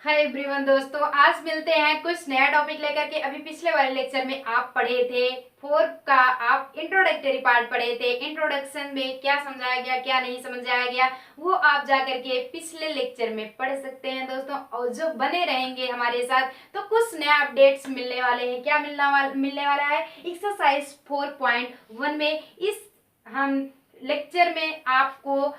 Hi everyone दोस्तों, आज मिलते हैं कुछ नया टॉपिक लेकर के। अभी पिछले वाले लेक्चर में आप पढ़े थे फोर का, आप इंट्रोडक्टरी पार्ट पढ़े थे। इंट्रोडक्शन में क्या समझाया गया, क्या नहीं समझाया गया, वो आप जाकर के पिछले लेक्चर में पढ़ सकते हैं दोस्तों। और जो बने रहेंगे हमारे साथ तो कुछ नया अपडेट्स मिलने वाले हैं। क्या मिलने वाला है एक्सरसाइज 4.1 में। इस हम लेक्चर में आपको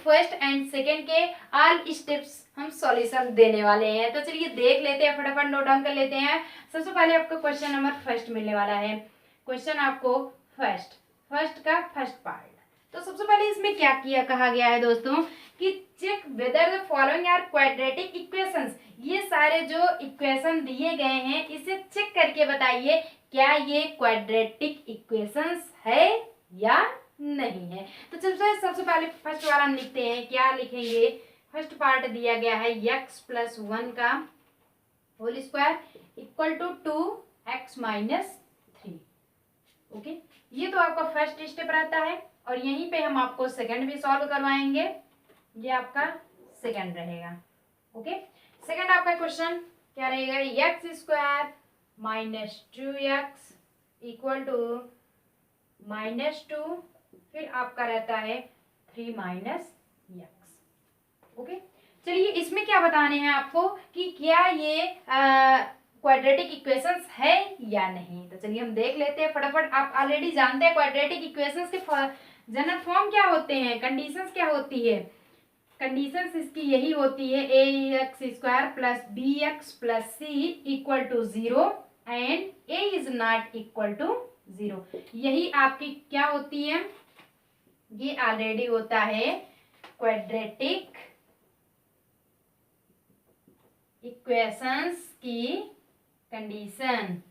फर्स्ट एंड सेकेंड के ऑल स्टेप्स हम सॉल्यूशन देने वाले हैं। तो चलिए देख लेते हैं, फटाफट नोट डाउन कर लेते हैं। सबसे पहले आपको क्वेश्चन नंबर फर्स्ट मिलने वाला है। क्वेश्चन आपको फर्स्ट का फर्स्ट पार्ट। तो सबसे पहले इसमें क्या किया कहा गया है दोस्तों कि check whether the following are quadratic equations. ये सारे जो इक्वेशन दिए गए हैं इसे चेक करके बताइए क्या ये क्वाड्रेटिक इक्वेशंस है या नहीं है। तो सबसे पहले फर्स्ट वाला हम लिखते हैं। क्या लिखेंगे? फर्स्ट पार्ट दिया गया है x+1 का whole square equal to 2x-3। Okay, ये तो आपका फर्स्ट स्टेप रहता है और यहीं पे हम आपको सेकंड भी सॉल्व करवाएंगे। ये आपका सेकंड रहेगा। ओके, सेकंड आपका क्वेश्चन क्या रहेगा? x² - 2x इक्वल टू -2, फिर आपका रहता है 3 - x। ओके, चलिए इसमें क्या बताने हैं आपको कि क्या ये क्वाड्रेटिक इक्वेशंस है या नहीं। तो चलिए हम देख लेते हैं फटाफट। आप ऑलरेडी जानते हैं क्वाड्रेटिक इक्वेशंस के जनरल फॉर्म क्या होते हैं, कंडीशंस क्या होती है। कंडीशंस इसकी यही होती है ax² + bx + c equal to 0 and a is not equal to 0। यही आपकी क्या होती है? ये ऑलरेडी होता है क्वाड्रेटिक इक्वेशंस की कंडीशन।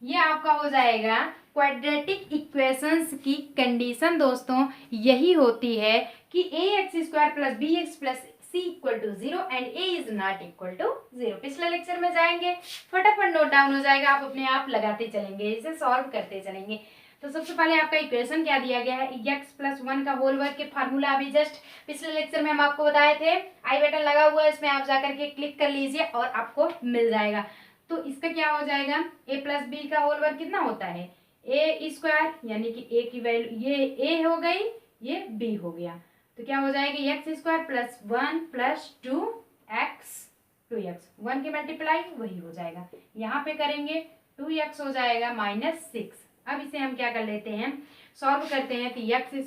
ये आपका हो जाएगा क्वाड्रेटिक इक्वेशंस की कंडीशन दोस्तों यही होती है कि ax² + bx + c equal to 0 and a is not equal to 0। पिछले लेक्चर में जाएंगे, फटाफट नोट डाउन हो जाएगा, आप अपने आप लगाते चलेंगे, इसे सॉल्व करते चलेंगे। तो सबसे पहले आपका इक्वेशन क्या दिया गया है? x+1 का होल वर्ग के फार्मूला अभी जस्ट पिछले लेक्चर में हम आपको बताए थे। आई बटन लगा हुआ है, इसमें आप जाकर के क्लिक कर लीजिए और आपको मिल जाएगा। तो इसका क्या हो जाएगा? a + b का होल वर्ग कितना होता है? a² यानी कि a की वैल्यू, ये a हो गई, ये b हो गया। तो क्या हो जाएगा? x² + 1 + 2x 1 की मल्टीप्लाई वही हो जाएगा। यहाँ पे करेंगे 2x हो जाएगा -6। अब इसे हम क्या कर लेते हैं, सॉल्व करते हैं। तो x²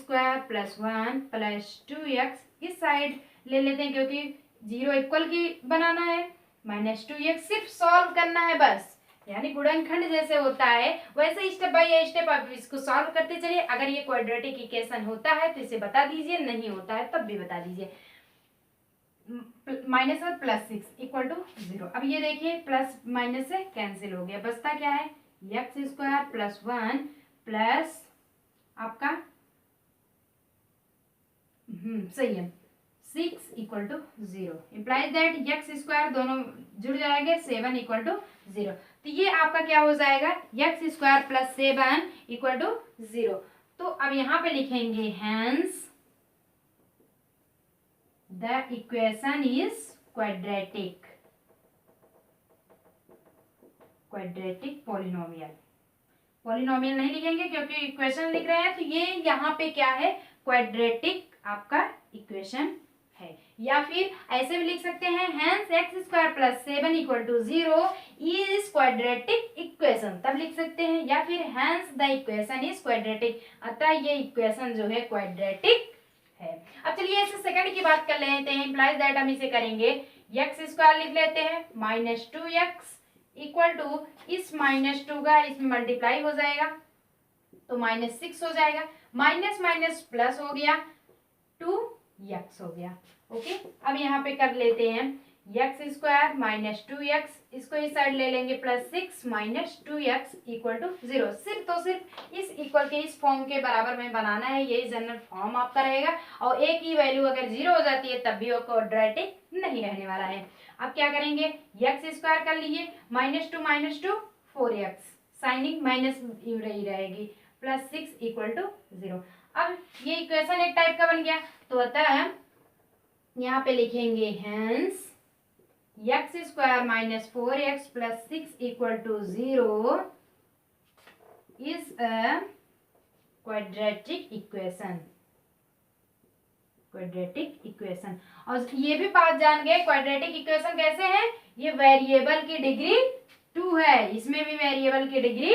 + 1 + 2x इस साइड ले लेते हैं क्योंकि 0 इक्वल की बनाना है। -2x सिर्फ सॉल्व करना है बस, यानी गुणनखंड जैसे होता है वैसे स्टेप बाय स्टेप आप इसको सॉल्व करते चलिए। अगर ये क्वाड्रेटिक इक्वेशन होता है तो इसे बता दीजिए, नहीं होता है तब भी बता दीजिए। -1 + 6 इक्वल टू 0। अब ये देखिए प्लस माइनस से कैंसिल हो गया, बचता क्या है? x² + 1 प्लस आपका सही है 6 equal to 0 implies that x² दोनों जुड़ जाएंगे 7 इक्वल टू 0। तो ये आपका क्या हो जाएगा? x² + 7 equal to 0। तो अब यहाँ पे लिखेंगे hence the equation is quadratic polynomial नहीं लिखेंगे क्योंकि इक्वेशन लिख रहे हैं। तो ये यहाँ पे क्या है? क्वाड्रेटिक आपका इक्वेशन है। या फिर ऐसे भी लिख सकते हैं hence x² + 7 equal to 0 is quadratic equation, तब लिख सकते हैं। या फिर hence the equation is quadratic, अतः ये इक्वेशन जो है क्वाड्रेटिक है। अब चलिए ऐसे सेकंड की बात कर लेते हैं। इम्प्लाइज दैट हम इसे करेंगे x² लिख लेते हैं -2x इक्वल टू इस -2 का इसमें मल्टीप्लाई हो जाएगा तो -6 हो जाएगा, माइनस माइनस प्लस हो गया 2x हो गया। ओके, अब यहाँ पे कर लेते हैं x² - 2x, इसको इस साइड ले लेंगे +6 - 2x इक्वल टू 0। सिर्फ तो सिर्फ इस इक्वल के इस फॉर्म के बराबर में बनाना है, यही जनरल फॉर्म आपका रहेगा। और a की वैल्यू अगर 0 हो जाती है तब भी वो क्वाड्रेटिक नहीं रहने वाला है। अब क्या करेंगे? x² कर लिए -2 - 2 4x, साइनिंग माइनस रही रहेगी प्लस 6 इक्वल टू 0। अब ये इक्वेशन एक टाइप का बन गया, तो अतः यहाँ पे लिखेंगे hence x square minus 4x plus 6 equal to 0 is a quadratic equation. Quadratic equation, और ये भी बात जान गए क्वाड्रेटिक इक्वेशन कैसे है, ये वेरिएबल की डिग्री 2 है, इसमें भी वेरिएबल की डिग्री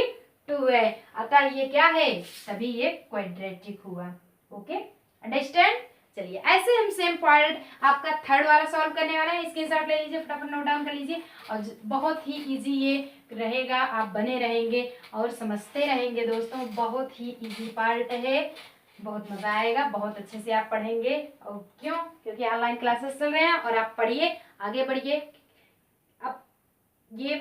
2 है, अतः ये क्या है, तभी ये क्वाड्रेटिक हुआ। Okay, understand. चलिए ऐसे हम सेम पार्ट आपका थर्ड वाला सॉल्व करने वाला है, स्क्रीनशॉट ले लीजिए, फटाफट नोट डाउन कर लीजिए, और बहुत ही इजी ये रहेगा, आप बने रहेंगे और समझते रहेंगे दोस्तों, बहुत ही इजी पार्ट है, बहुत मजा आएगा, बहुत अच्छे से आप पढ़ेंगे। और क्यों, क्योंकि ऑनलाइन क्लासेस चल रहे हैं और आप पढ़िए, आगे बढ़िए। अब ये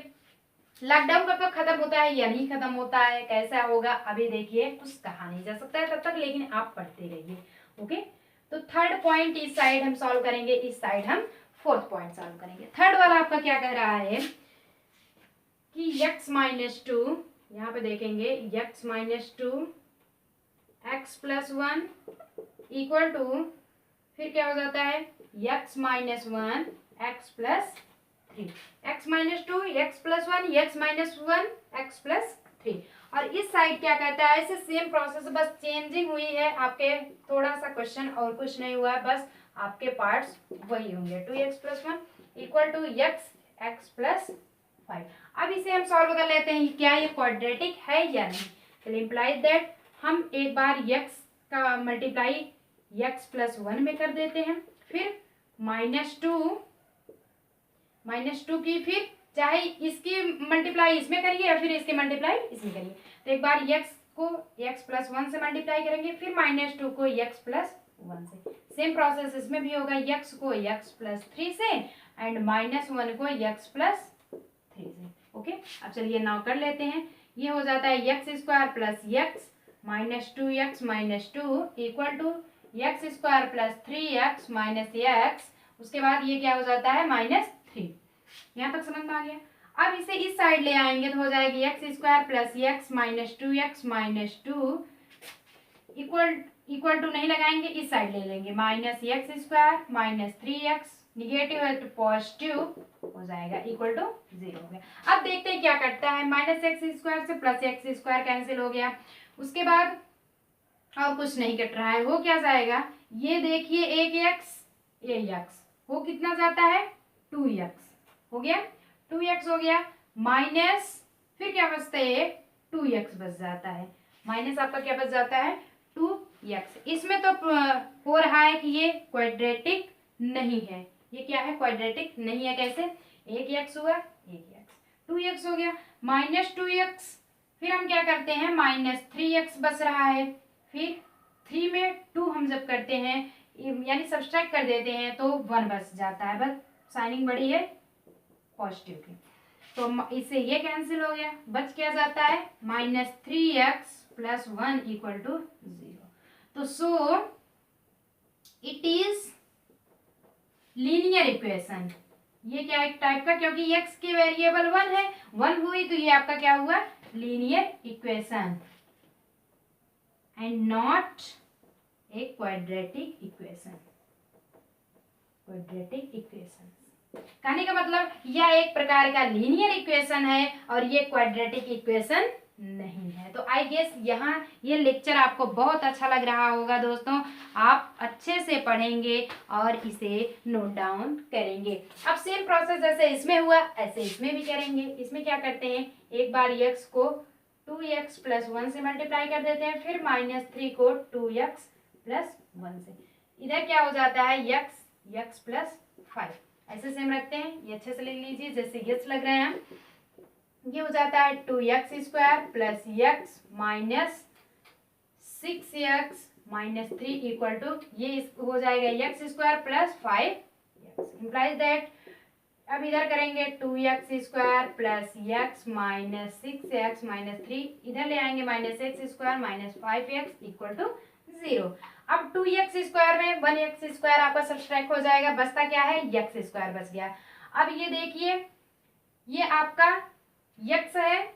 लॉकडाउन कब तक खत्म होता है या नहीं खत्म होता है, कैसा होगा अभी देखिए, कुछ कहा नहीं जा सकता है तब तक, लेकिन आप पढ़ते रहिए। ओके, तो थर्ड पॉइंट इस साइड हम सॉल्व करेंगे, इस साइड हम फोर्थ पॉइंट सॉल्व करेंगे। थर्ड वाला आपका क्या कह रहा है कि x माइनस 2, यहाँ पे देखेंगे x minus 2 x plus 1 equal to, फिर क्या हो जाता है x minus 1 x plus 3, x minus 2 x plus 1 x minus 1 x plus 3। और इस साइड क्या कहता है, ऐसे सेम प्रोसेस, बस चेंजिंग हुई है, आपके थोड़ा सा क्वेश्चन और कुछ नहीं हुआ है, बस आपके पार्ट्स वही होंगे। 2x plus 1 equal to x plus 5। अब इसे हम सॉल्व कर लेते हैं, क्या ये क्वाड्रेटिक है या नहीं। तो इम्प्लाइज दैट हम एक बार x का मल्टीप्लाई x प्लस 1 में कर देते हैं, फिर माइनस टू की, फिर चाहे इसकी मल्टीप्लाई इसमें करिए या फिर इसकी मल्टीप्लाई इसमें करिए। तो एक बार x को x प्लस 1 से मल्टीप्लाई करेंगे, फिर -2 को x प्लस 1 से। सेम प्रोसेस इसमें भी होगा, x को x प्लस 3 से एंड -1 को x प्लस 3 से। ओके, अब चलिए नाउ कर लेते हैं। ये हो जाता है x square plus x minus 2x minus 2 equal to x square plus 3x minus x, उसके बाद ये क्या हो जाता है -3। यहाँ तक समझ में आ गया। अब इसे इस साइड ले आएंगे तो हो जाएगी x square plus x minus 2x minus 2 equal to नहीं लगाएंगे, इस साइड ले लेंगे, minus x square minus 3x, negative है तो पॉजिटिव हो जाएगा, इक्वल टू 0 हो गया। अब देखते हैं क्या करता है, माइनस एक्स स्क्वायर से प्लस एक्स स्क्वायर कैंसिल हो गया, उसके बाद और कुछ नहीं कट रहा है, वो क्या जाएगा, ये देखिए एक एक्स वो कितना जाता है 2x हो गया, 2x हो गया, माइनस फिर क्या बचता है 2x बच जाता है, माइनस आपका क्या बच जाता है 2x। इसमें तो हो रहा है कि ये क्वाड्रेटिक नहीं है, ये क्या है क्वाड्रेटिक नहीं है, कैसे, एक x हुआ एक x, 2x हो गया, -2x, फिर हम क्या करते हैं -3x बच रहा है, फिर 3 में 2 हम जब करते हैं यानी सब्सट्रैक्ट कर देते हैं तो 1 बच जाता है, बस साइनिंग बड़ी है पॉजिटिव की, तो इससे ये कैंसिल हो गया, बच क्या जाता है -3x प्लस 1 इक्वल टू 0। तो so it is linear equation. ये क्या एक टाइप का, क्योंकि x की वेरिएबल 1 है, 1 हुई तो ये आपका क्या हुआ linear equation and not a quadratic equation. Quadratic equation कहने का मतलब यह एक प्रकार का लीनियर इक्वेशन है और ये क्वाड्रेटिक इक्वेशन नहीं है। तो आई गेस यहाँ ये लेक्चर आपको बहुत अच्छा लग रहा होगा दोस्तों, आप अच्छे से पढ़ेंगे और इसे नोट डाउन करेंगे। अब सेम प्रोसेस जैसे इसमें हुआ ऐसे इसमें भी करेंगे। इसमें क्या करते हैं, एक बार x को 2x प्लस 1 से मल्टीप्लाई कर देते हैं, फिर -3 को 2x प्लस 1 से, इधर क्या हो जाता है x प्लस 5, ऐसे सेम रखते हैं, ये अच्छे से लिख लीजिए जैसे गेट्स लग रहे हैं। ये हो जाता है 2x square plus x minus 6x minus 3 equal to, ये हो जाएगा x square plus 5x, implies that अब इधर करेंगे 2x square plus x minus 6x minus 3, इधर ले आएंगे -x square minus 5x equal to 0। अब 2x स्क्वायर में 1x स्क्वायर आपका सब्सट्रैक्ट हो जाएगा, बचता क्या है x स्क्वायर बच गया। अब ये देखिए ये आपका x है,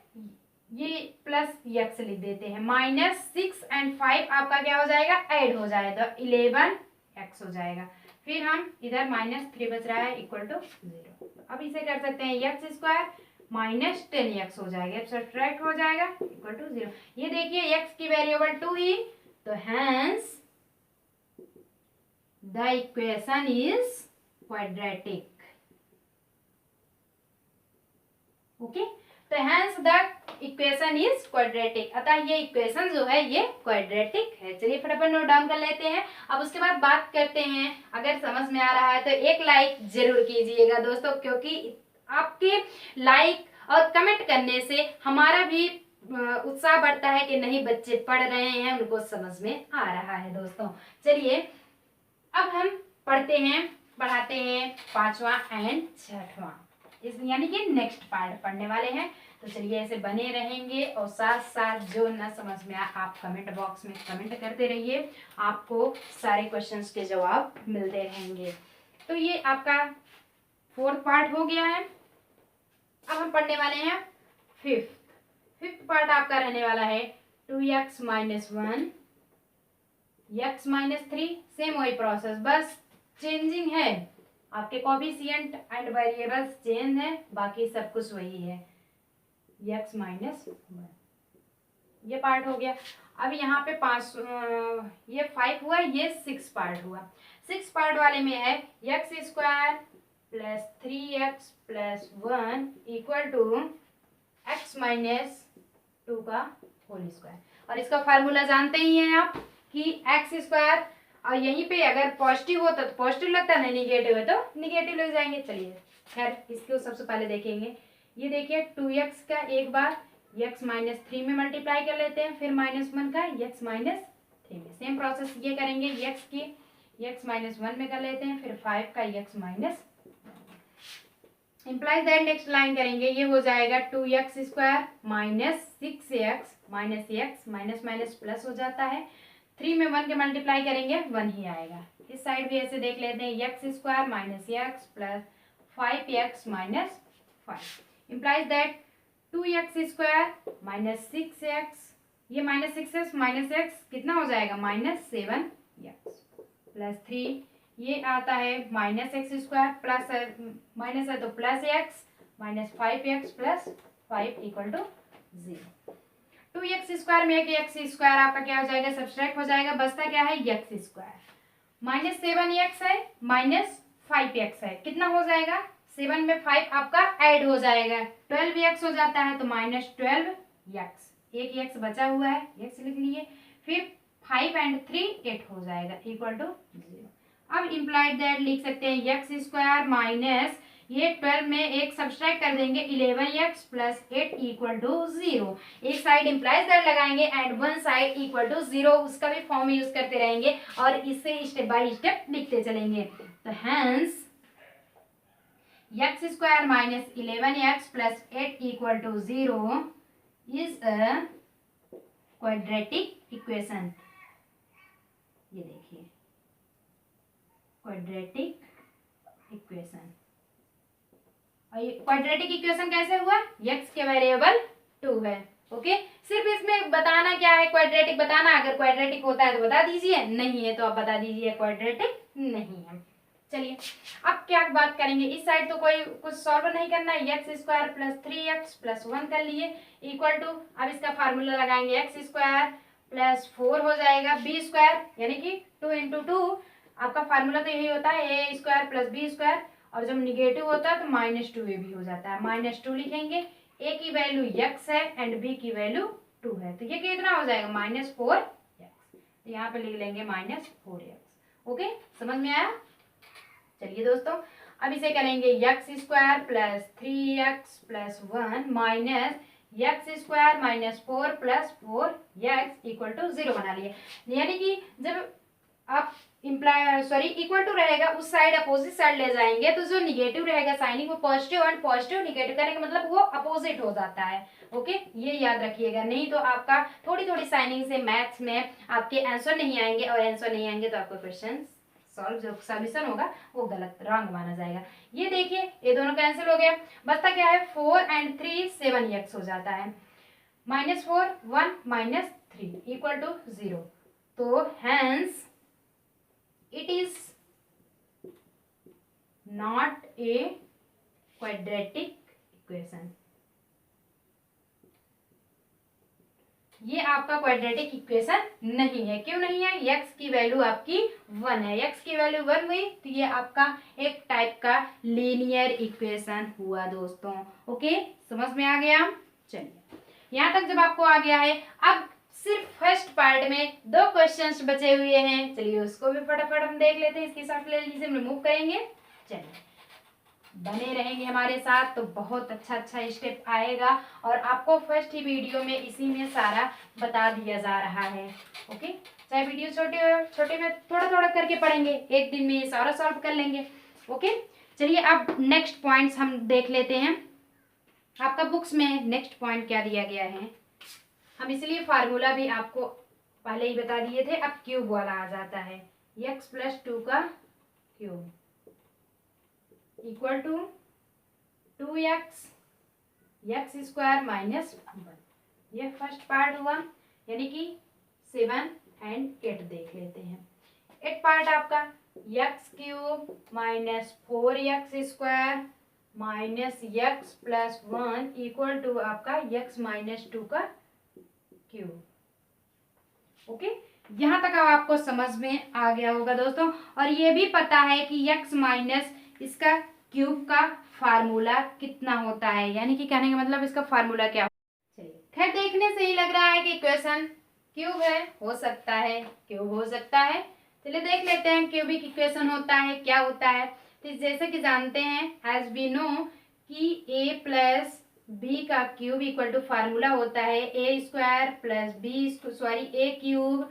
ये प्लस एक्स लिख देते हैं, -6 एंड 5 आपका क्या हो जाएगा, ऐड हो जाएगा तो 11x हो जाएगा। फिर हम इधर -3 बच रहा है इक्वल टू 0। अब इसे कर सकते हैं x स्क्वायर -10x हो जाएगा, अब सब्ट्रैक्ट हो जाएगा इक्वल टू 0। ये देखिए x की वेरिएबल 2 ही, तो hence the equation is quadratic. Okay, तो hence the equation is quadratic, अतः ये इक्वेशन जो है ये क्वाड्रेटिक है। चलिए फटाफट नोट डाउन कर लेते हैं। अब उसके बाद बात करते हैं, अगर समझ में आ रहा है तो एक लाइक जरूर कीजिएगा दोस्तों, क्योंकि आपके लाइक और कमेंट करने से हमारा भी उत्साह बढ़ता है कि नहीं बच्चे पढ़ रहे हैं, उनको समझ में आ रहा है दोस्तों। चलिए अब हम पढ़ाते हैं 5वां एंड 6वां, इस यानी कि नेक्स्ट पार्ट पढ़ने वाले हैं। तो चलिए ऐसे बने रहेंगे और साथ साथ जो न समझ में आप कमेंट बॉक्स में कमेंट करते रहिए, आपको सारे क्वेश्चंस के जवाब मिलते रहेंगे। तो ये आपका 4th पार्ट हो गया है। अब हम पढ़ने वाले हैं 5th पार्ट आपका रहने वाला है 2x - 1 x - 3, सेम वही प्रोसेस, बस चेंजिंग है, आपके कोफिशिएंट एंड वेरिएबल्स चेंज है, बाकी सब कुछ वही है, x - 1। ये पार्ट हो गया। अब यहाँ पे ये 5 हुआ, ये 6 पार्ट हुआ। 6 पार्ट वाले में है x square plus 3x plus 1 equal to x - 2 का होल स्क्वायर। और इसका फार्मूला जानते ही हैं आप कि x स्क्वायर, और यहीं पे अगर पॉजिटिव होता तो पॉजिटिव लगता, नहीं निगेटिव है तो निगेटिव लग जाएंगे। चलिए खैर इसको सबसे पहले देखेंगे। ये देखिए 2x का एक बार x - 3 में मल्टीप्लाई कर लेते हैं, फिर -1 का x - 3 में, सेम प्रोसेस ये करेंगे। x की x - 1 में कर लेते हैं, फिर 5 का x - implies that next line करेंगे, ये हो जाएगा 2x square -6x -x minus plus हो जाता है, 3 में 1 के मल्टीप्लाई करेंगे 1 ही आएगा। इस साइड भी ऐसे देख लेते हैं, x square -x plus 5x - 5 implies that 2x square -6x, ये -6x -x कितना हो जाएगा -7x प्लस 3, ये आता है -x स्क्वायर प्लस माइनस है तो plus x -5x plus 5 equal to 0। 2x square में एक x स्क्वायर आपका क्या हो जाएगा, सब्सट्रैक्ट हो जाएगा, बचता क्या है x स्क्वायर, -7x है -5x है, कितना हो जाएगा 7 में 5 आपका ऐड हो जाएगा 12x हो जाता है, तो -12x, एक x बचा हुआ है x लिख लिए, फिर 5 एंड 3 8 हो जाएगा इक्वल टू 0। अब इम्प्लाइड दैट लिख सकते हैं x स्क्वायर माइनस ये 12 में एक सब्सट्रैक्ट कर देंगे 11x प्लस 8 इक्वल टू 0। एक साइड इम्प्लाइज दैट लगाएंगे and one side equal to 0, उसका भी फॉर्म यूज करते रहेंगे और इससे स्टेप बाय स्टेप लिखते चलेंगे। तो hence x square minus 11x plus 8 equal to 0 is a quadratic equation. ये देखिए क्वाड्रेटिक इक्वेशन, और ये क्वाड्रेटिक इक्वेशन कैसे हुआ, x के वेरिएबल 2 है। ओके, सिर्फ इसमें बताना क्या है, क्वाड्रेटिक बताना, अगर क्वाड्रेटिक होता है तो बता दीजिए, नहीं है तो आप बता दीजिए क्वाड्रेटिक नहीं है। चलिए अब क्या बात करेंगे, इस साइड तो कोई कुछ सॉल्व नहीं करना है, x square plus 3x plus 1 कर लिए इक्वल टू, अब इसका फार्मूला लगाएंगे x स्क्वायर प्लस 4 हो जाएगा b स्क्वायर, यानी कि 2 इंटू 2, आपका फार्मूला तो यही होता है a square plus b square, और जब निगेटिव होता है तो -2a भी हो जाता है, -2 लिखेंगे, a की वैल्यू x है एंड b की वैल्यू 2 है, तो ये कितना हो जाएगा -4x, तो यहाँ पे लिख लेंगे -4x। ओके, समझ में आया। चलिए दोस्तों अब इसे करेंगे x square plus 3x plus 1 minus x square minus 4 plus 4x equal to 0 बना लिए, यानी कि जब आप इक्वल टू रहेगा उस साइड अपोजिट साइड ले जाएंगे तो जो निगेटिव रहेगा साइनिंग वो पॉजिटिव, एंड पॉजिटिव निगेटिव करने का मतलब वो अपोजिट हो जाता है। ओके, ये याद रखिएगा, नहीं तो आपका थोड़ी थोड़ी साइनिंग से मैथ्स में आपके आंसर नहीं आएंगे, और आंसर नहीं आएंगे तो आपको क्वेश्चन सॉल्व जो सॉल्यूशन होगा वो गलत रॉन्ग माना जाएगा। ये देखिए ये दोनों कैंसिल हो गया, बचता क्या है 4 एंड 3 7x हो जाता है, -4 1 -3 इक्वल टू 0। तो hence it is not a quadratic equation. ये आपका क्वाड्रेटिक इक्वेशन नहीं है। क्यों नहीं है? x की वैल्यू आपकी 1 है। x की वैल्यू 1 हुई तो ये आपका एक टाइप का लीनियर इक्वेशन हुआ दोस्तों। ओके, समझ में आ गया? चलिए, यहाँ तक जब आपको आ गया है, अब सिर्फ फर्स्ट पार्ट में 2 क्वेश्चंस बचे हुए हैं। चलिए उसको भी फटाफट हम देख लेते हैं। इसके साथ से रिमूव करेंगे। चलिए, बने रहेंगे हमारे साथ तो बहुत अच्छा स्टेप आएगा और आपको फर्स्ट ही वीडियो में इसी में सारा बता दिया जा रहा है। ओके, चाहे वीडियो छोटे में थोड़ा थोड़ा करके पढ़ेंगे, एक दिन में सारा सॉल्व कर लेंगे। ओके, चलिए अब नेक्स्ट पॉइंट्स हम देख लेते हैं। आपका बुक्स में नेक्स्ट पॉइंट क्या दिया गया है, हम इसलिए फार्मूला भी आपको पहले ही बता दिए थे। अब क्यूब वाला आ जाता है, x+2 का cube equal to 2x x² -1। ये फर्स्ट पार्ट हुआ, यानी कि 7 और 8 देख लेते हैं। 8 पार्ट आपका x³ -4x² -x+1 equal to आपका x-2 का क्यूब। ओके, यहाँ तक अब आपको समझ में आ गया होगा दोस्तों। और ये भी पता है कि x माइनस इसका क्यूब का फार्मूला कितना होता है, यानी कि कहने का मतलब इसका फार्मूला क्या। चलिए, खैर देखने से ही लग रहा है कि इक्वेशन क्यूब है, हो सकता है क्यूब हो सकता है। चलिए देख लेते हैं क्यूबिक इक्वेशन होता है क्या होता है। तो जैसे कि जानते हैं, एज वी नो कि a प्लस बी का क्यूब इक्वल टू फार्मूला होता है a² plus a cube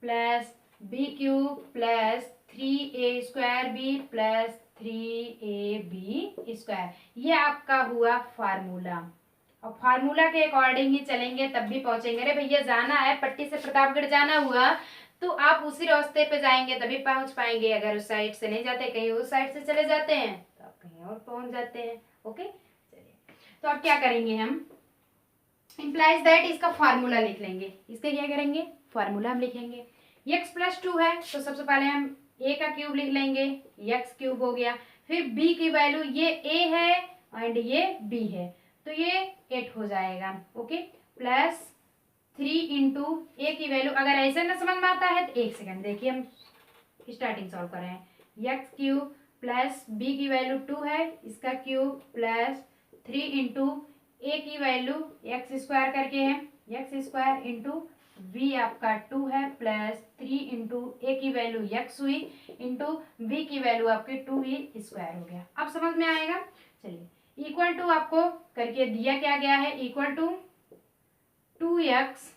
plus b cube plus 3a² plus 3ab²। ये आपका हुआ फार्मूला। और फार्मूला के अकॉर्डिंग ही चलेंगे तब भी पहुंचेंगे। अरे भैया जाना है, पट्टी से प्रतापगढ़ जाना हुआ तो आप उसी रास्ते पे जाएंगे तभी पहुंच पाएंगे। अगर उस साइड से नहीं जाते, कहीं उस साइड से चले जाते हैं तो आप कहीं और पहुंच जाते हैं। ओके, चलिए तो अब क्या करेंगे, हम इम्प्लाइज दैट इसका फार्मूला लिख लेंगे। इसका क्या करेंगे, फार्मूला हम लिखेंगे। x+2 है तो सबसे पहले हम a का क्यूब लिख लेंगे, x³ हो गया। फिर b की वैल्यू, ये a है एंड ये b है तो ये 8 हो जाएगा। ओके, प्लस 3 इंटू a की वैल्यू, अगर ऐसे ना समझ में आता है तो एक सेकंड देखिए, हम स्टार्टिंग सॉल्व कर रहे हैं। x³ प्लस b की वैल्यू 2 है, इसका क्यूब प्लस 3 इंटू a की वैल्यू x² करके है, x² इंटू v आपका 2 है प्लस 3 इंटू a की वैल्यू x हुई इंटू v की वैल्यू आपकी 2 ही स्क्वायर हो गया। अब समझ में आएगा। चलिए, इक्वल टू आपको करके दिया क्या गया है, इक्वल टू 2x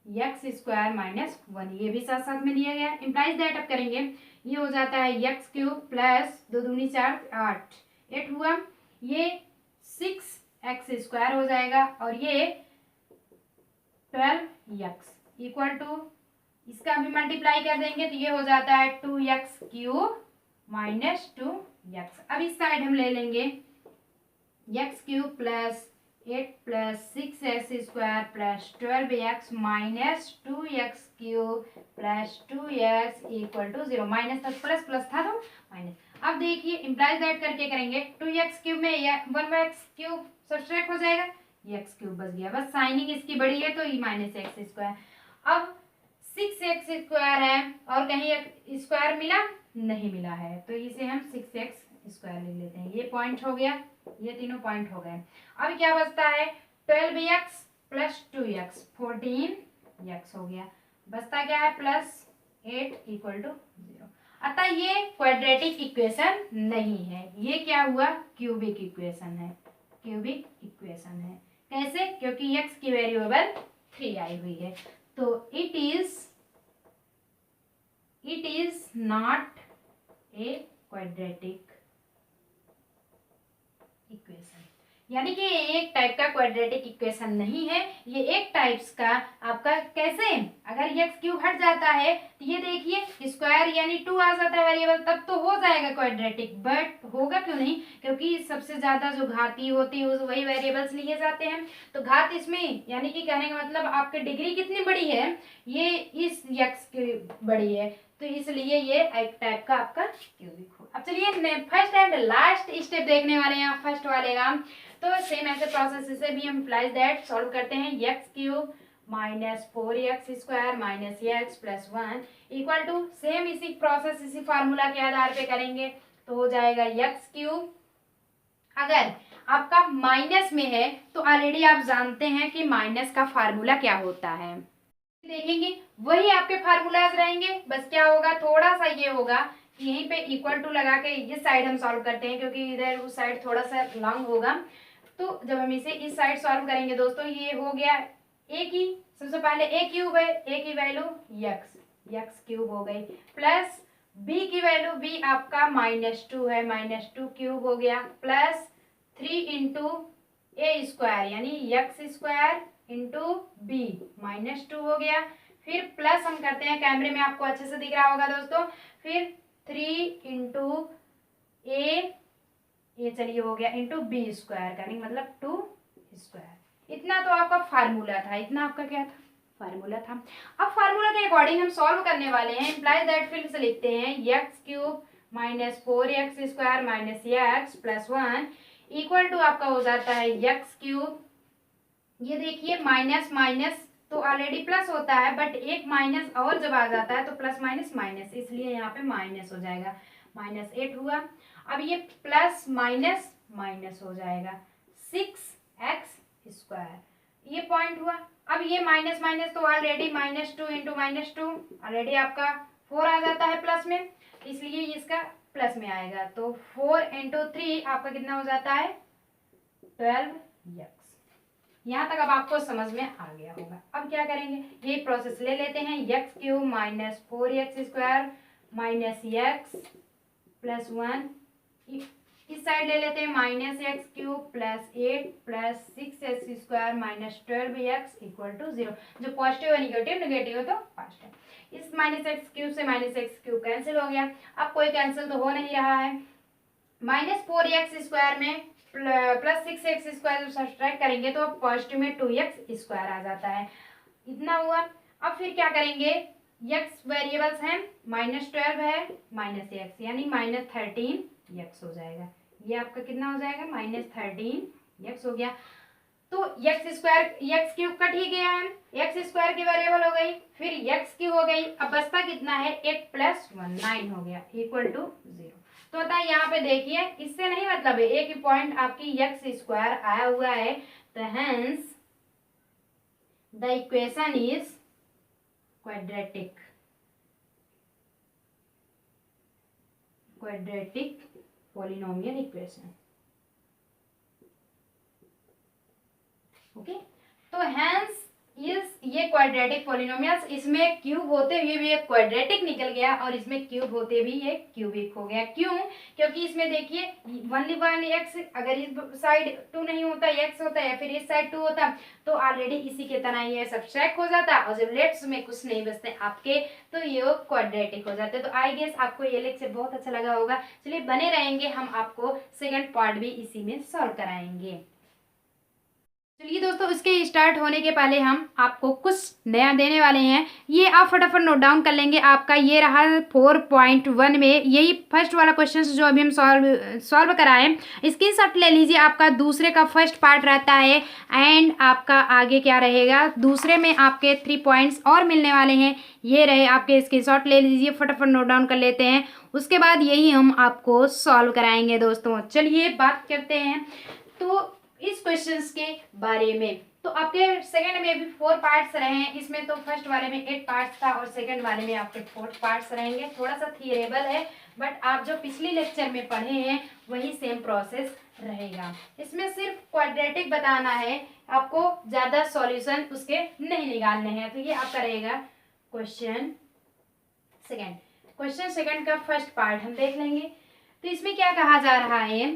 x² -1, ये भी साथ साथ में दिया गया है। इम्प्लाइज दैट अब करेंगे, ये हो जाता है x³ प्लस 2 दूनी 4 8 हुआ, ये 6x² हो जाएगा और ये 12x इक्वल टू, इसका भी मल्टीप्लाई कर देंगे तो ये हो जाता है 2x³ -2x। अब इस साइड हम ले लेंगे x³ plus 8 plus 6x² plus 12x -2x³ plus 2x equal to 0। Minus था प्लस, प्लस था तो माइनस। अब देखिए इम्प्लाइज दैट करके करेंगे, 2x³ में 1x³ सब्सट्रैक्ट हो जाएगा, x³ बच गया, बस साइनिंग इसकी बड़ी है तो e -x²। अब 6x² है और कहीं स्क्वायर मिला नहीं मिला है तो इसे हम 6x² ले लेते हैं। ये पॉइंट हो गया, ये तीनों पॉइंट हो गए। अब क्या बचता है, 12x प्लस 2x 14x हो गया, बचता क्या है प्लस 8 इक्वल टू 0। अतः ये क्वाड्रेटिक इक्वेशन नहीं है, ये क्या हुआ, क्यूबिक इक्वेशन है। क्यूबिक इक्वेशन है कैसे, क्योंकि x की वेरिएबल 3 आई हुई है तो it is not a quadratic equation. यानी कि ये एक टाइप का क्वाड्रेटिक इक्वेशन नहीं है, ये एक टाइप्स का आपका कैसे, अगर एक्स क्यूब हट जाता है तो ये देखिए स्क्वायर यानी 2 आ जाता है वेरिएबल, तब तो हो जाएगा क्वाड्रेटिक, बट होगा क्यों नहीं, क्योंकि सबसे ज्यादा जो घाती होती है वही वेरिएबल्स लिए जाते हैं। तो घात इसमें यानी कि कहने का मतलब आपकी डिग्री कितनी बड़ी है, ये इस एक्स की बड़ी है, तो इसलिए ये एक टाइप का आपका क्यूबिक हो। अब चलिए फर्स्ट एंड लास्ट स्टेप देखने वाले हैं फर्स्ट वाले का। तो सेम ऐसे प्रोसेस से भी हम अप्लाई दैट सॉल्व करते हैं। X cube minus 4x² minus x plus 1 equal to same इसी प्रोसेस इसी फार्मूला के आधार पे करेंगे तो हो जाएगा एक्स क्यूब। अगर आपका माइनस में है तो ऑलरेडी आप जानते हैं कि माइनस का फार्मूला क्या होता है, देखेंगे वही आपके फार्मूलाज रहेंगे, बस क्या होगा थोड़ा सा ये होगा कि यहीं पे इक्वल टू लगा के इस साइड हम सॉल्व करते हैं क्योंकि इधर उस साइड थोड़ा सा लॉन्ग होगा। तो जब हम इसे इस साइड सॉल्व करेंगे दोस्तों, ये हो गया ए की, सबसे पहले ए क्यूब है, ए की वैल्यू एक्स क्यूब हो गई, प्लस बी की वैल्यू बी आपका -2 है, -2 क्यूब हो गया, प्लस 3 इंटू ए स्क्वायर यानी x² इंटू बी -2 हो गया, फिर प्लस हम करते हैं, कैमरे में आपको अच्छे से दिख रहा होगा दोस्तों, फिर 3 इंटू ए चलिए हो गया इंटू बी स्क्वायर करने मतलब 2 स्क्वायर। इतना तो आपका फार्मूला था, इतना आपका क्या था फार्मूला था। अब फार्मूला के अकॉर्डिंग हम सॉल्व करने वाले हैं, इम्प्लाइज दैट फिर से लिखते हैं x cube minus 4x² minus x plus 1 equal to आपका हो जाता है एक्स क्यूब। ये देखिए माइनस माइनस तो ऑलरेडी प्लस होता है, बट एक माइनस और जब आ जाता है तो प्लस माइनस माइनस, इसलिए यहाँ पे माइनस हो जाएगा, -8 हुआ। अब ये प्लस माइनस माइनस हो जाएगा 6x², ये पॉइंट हुआ। अब ये माइनस माइनस तो ऑलरेडी -2 इंटू -2 ऑलरेडी आपका 4 आ जाता है प्लस में, इसलिए इसका प्लस में आएगा, तो 4 इंटू 3 आपका कितना हो जाता है 12x। यहाँ तक अब आपको समझ में आ गया होगा। अब क्या करेंगे, ये प्रोसेस ले लेते हैं, x cube minus 4x² minus x plus 1 इस साइड ले लेते हैं, -x³ plus 8 plus 6x² minus 12x equal to 0। जो पॉजिटिव है निगेटिव, निगेटिव है तो पॉजिटिव। इस -x³ से -x³ कैंसिल हो गया, अब कोई कैंसिल तो हो नहीं रहा है। -4x² में प्लस 6x² सब्ट्रैक्ट करेंगे तो पॉजिटिव में 2x² आ जाता है, इतना हुआ। अब फिर क्या करेंगे, x वेरिएबल्स हैं, -12 है -x यानी -13x हो जाएगा, ये आपका कितना हो जाएगा -13x हो गया। तो x क्यूब कट ही गया है, x² की वेरिएबल हो गई, फिर x की हो गई, अब बचता कितना है 8 प्लस 1 9 हो गया इक्वल टू 0। तो होता है यहाँ पे देखिए, इससे नहीं मतलब है, एक ही पॉइंट आपकी x² आया हुआ है, तो hence the equation is quadratic polynomial equation. Okay, तो हेंस ये क्वाड्रेटिक पॉलिनोमियल्स, इसमें क्यूब होते हुए भी एक क्वाड्रेटिक निकल गया और इसमें क्यूब होते भी एक क्यूबिक हो गया। क्यों, क्योंकि इसमें देखिए 1 एक्स, अगर इस साइड 2 नहीं होता एक्स होता है, फिर इस साइड 2 होता तो ऑलरेडी इसी के तरह ये सब्ट्रैक्ट हो जाता, और जब लेफ्ट में कुछ नहीं बचते आपके तो ये क्वाड्रेटिक हो जाते। तो आई गेस आपको ये लेक्चर बहुत अच्छा लगा होगा। चलिए बने रहेंगे, हम आपको सेकंड पार्ट भी इसी में सॉल्व कराएंगे। चलिए दोस्तों, इसके स्टार्ट होने के पहले हम आपको कुछ नया देने वाले हैं, ये आप फटाफट नोट डाउन कर लेंगे। आपका ये रहा 4.1 में यही फर्स्ट वाला क्वेश्चन जो अभी हम सॉल्व कराएं, स्क्रीनशॉट ले लीजिए। आपका दूसरे का फर्स्ट पार्ट रहता है, एंड आपका आगे क्या रहेगा, दूसरे में आपके 3 पॉइंट्स और मिलने वाले हैं, ये रहे आपके, स्क्रीनशॉट ले लीजिए, फटाफट नोट डाउन कर लेते हैं। उसके बाद यही हम आपको सॉल्व कराएंगे दोस्तों। चलिए बात करते हैं तो इस क्वेश्चंस के बारे में। तो आपके सेकंड में भी 4 पार्ट्स रहे हैं, इसमें तो फर्स्ट वाले में 8 पार्ट्स था और सेकंड वाले में आपके 4 पार्ट्स रहेंगे। थोड़ा सा थियरेबल है, बट आप जो पिछले लेक्चर में पढ़े हैं वही सेम प्रोसेस रहेगा। इसमें सिर्फ क्वाड्रेटिक बताना है, आपको ज़्यादा सॉल्यूशन उसके नहीं निकालने हैं। तो ये आपका रहेगा क्वेश्चन सेकंड का फर्स्ट पार्ट हम देख लेंगे। तो इसमें क्या कहा जा रहा है,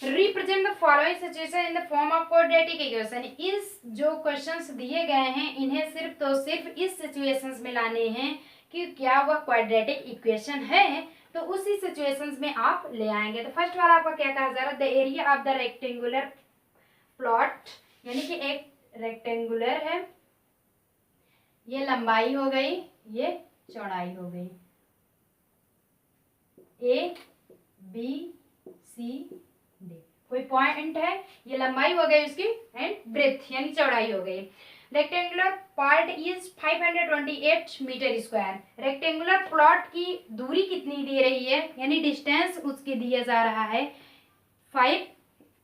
represent the following situation in the form of quadratic equation. इस जो क्वेश्चंस दिए गए हैं इन्हें सिर्फ तो सिर्फ इस सिचुएशंस में लाने हैं कि क्या वह क्वाड्रेटिक इक्वेशन है, तो उसी सिचुएशंस में आप ले आएंगे। तो फर्स्ट वाला आपका क्या कहा जा रहा है, the area of the rectangular plot, यानी कि एक रेक्टेंगुलर है, ये लंबाई हो गई, ये चौड़ाई हो गई, ए बी सी डी, कोई पॉइंट है, ये लंबाई हो गई उसकी एंड ब्रेथ यानी चौड़ाई हो गई। Rectangular part is 528 metre square. Rectangular plot की दूरी कितनी दी रही है, यानी डिस्टेंस उसकी दिया जा रहा है 5।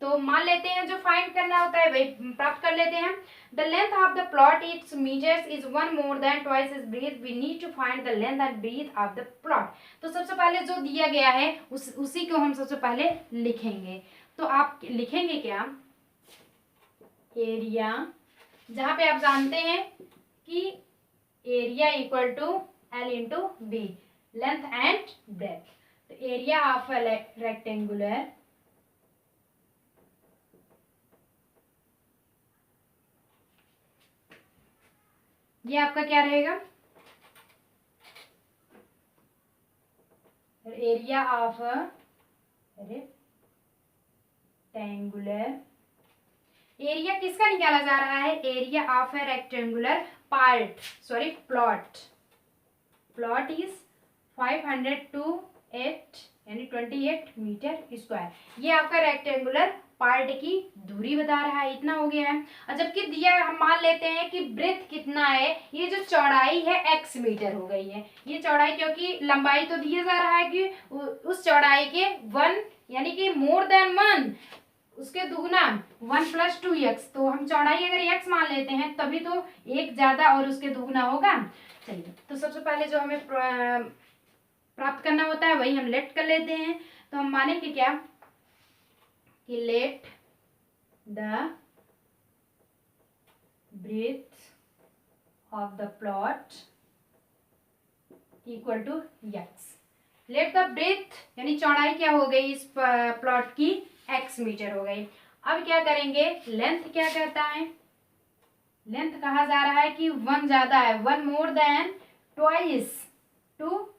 तो मान लेते हैं जो फाइंड करना होता है वही प्राप्त कर लेते हैं। The length of the plot it's metres is 1 more than twice is breadth, we need to find the length and breadth of the plot. तो सबसे पहले जो दिया गया है उसी को हम सबसे पहले लिखेंगे। तो आप लिखेंगे क्या, एरिया, जहां पे आप जानते हैं कि area equal to L into B, length and breadth. तो एरिया ऑफ अ रेक्टेंगुलर ये आपका क्या रहेगा, area of a rectangular, area किसका निकाला जा रहा है, area of a rectangular part, sorry plot, plot is 528 यानी 28 मीटर स्क्वायर। ये आपका रेक्टेंगुलर पार्ट की दूरी बता रहा है, इतना हो गया है। और जबकि दिया हम मान लेते हैं कि ब्रेथ कितना है, ये जो चौड़ाई है x मीटर हो गई है, ये चौड़ाई, क्योंकि लंबाई तो दिया जा रहा है कि उस चौड़ाई के 1 यानी कि मोर देन 1, उसके दुगना 1 + 2x, तो हम चौड़ाई अगर x मान लेते हैं तभी तो एक ज्यादा और उसके दुगना होगा। चलिए, तो सबसे पहले जो हमें प्राप्त करना होता है वही हम लेट कर लेते हैं। तो हम मानेंगे क्या कि let the breadth of the plot equal to x। Let the breadth यानी चौड़ाई क्या हो गई इस प्लॉट की, x मीटर हो गई। अब क्या करेंगे, लेंथ क्या कहता है, लेंथ कहा जा रहा है कि 1 ज्यादा है, 1 more than twice to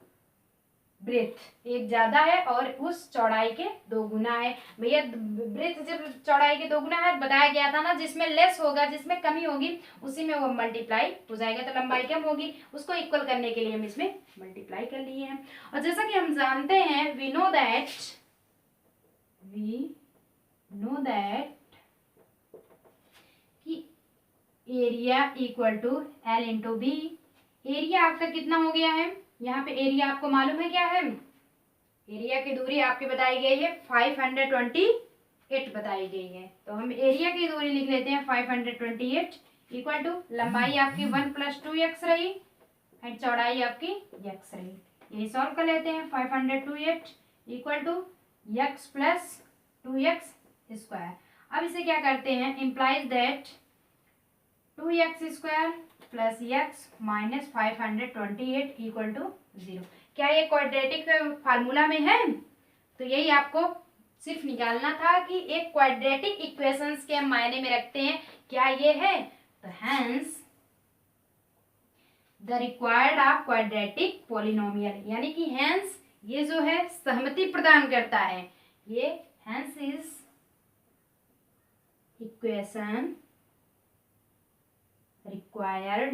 breadth, एक ज्यादा है और उस चौड़ाई के 2 गुना है। भैया ब्रेथ जब चौड़ाई के 2 गुना है बताया गया था ना, जिसमें लेस होगा, जिसमें कमी होगी उसी में वो मल्टीप्लाई हो जाएगा, तो लंबाई कम होगी, उसको इक्वल करने के लिए हम इसमें मल्टीप्लाई कर लिए हैं। और जैसा कि हम जानते हैं, वी नो दैट कि area equal to L into B. Area आपका कितना हो गया है, यहाँ पे एरिया आपको मालूम है क्या है, एरिया की दूरी आपकी बताई गई है 528 बताई गई है, तो हम एरिया की दूरी लिख लेते हैं 528 इक्वल टू लंबाई आपकी 1 + 2x रही एंड चौड़ाई आपकी x रही। यही सॉल्व कर लेते हैं, 528 equal to x + 2x square. अब इसे क्या करते हैं, implies that 2x² + x - 528 equal to 0। क्या ये क्वाड्रेटिक फार्मूला में है, तो यही आपको सिर्फ निकालना था कि एक क्वाड्रेटिक इक्वेशंस के हम मायने में रखते हैं, क्या ये है, तो hence the required of quadratic polynomial, यानी कि हैंस ये जो है सहमति प्रदान करता है, ये hence is equation required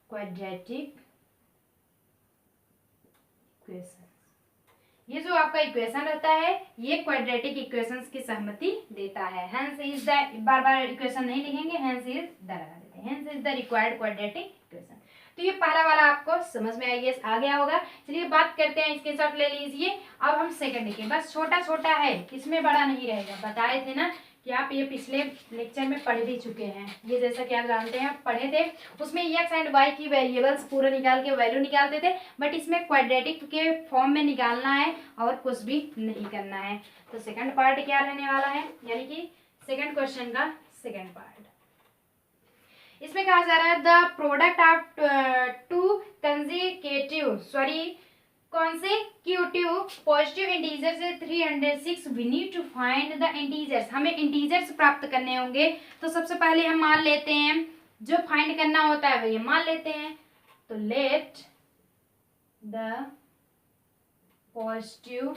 quadratic equations। ये जो आपका इक्वेशन रहता है ये क्वाड्रेटिक इक्वेशंस की सहमति देता है। Hence is the, bar bar equation नहीं लिखेंगे, हेंस इज द लगा देते हैं, hence is the required quadratic equation. तो ये पहला वाला आपको समझ में आ गया होगा। चलिए बात करते हैं, स्क्रीनशॉट ले लीजिए। अब हम सेकंड लिखें, बस छोटा छोटा है, इसमें बड़ा नहीं रहेगा, बताए थे ना कि आप ये पिछले लेक्चर में पढ़ भी चुके हैं। ये जैसा कि आप जानते हैं पढ़े थे, उसमें x एंड y की वेरिएबल्स पूरा निकाल के वैल्यू निकालते थे, बट इसमें क्वाड्रेटिक के फॉर्म में निकालना है और कुछ भी नहीं करना है। तो सेकंड पार्ट क्या रहने वाला है, यानी कि सेकंड क्वेश्चन का सेकंड पार्ट, इसमें कहा जा रहा है the product of two consecutive consecutive positive integer से 306 we need to find the integers. हमें इंटीजर्स प्राप्त करने होंगे, तो सबसे पहले हम मान लेते हैं जो फाइंड करना होता है वही मान लेते हैं। तो let the positive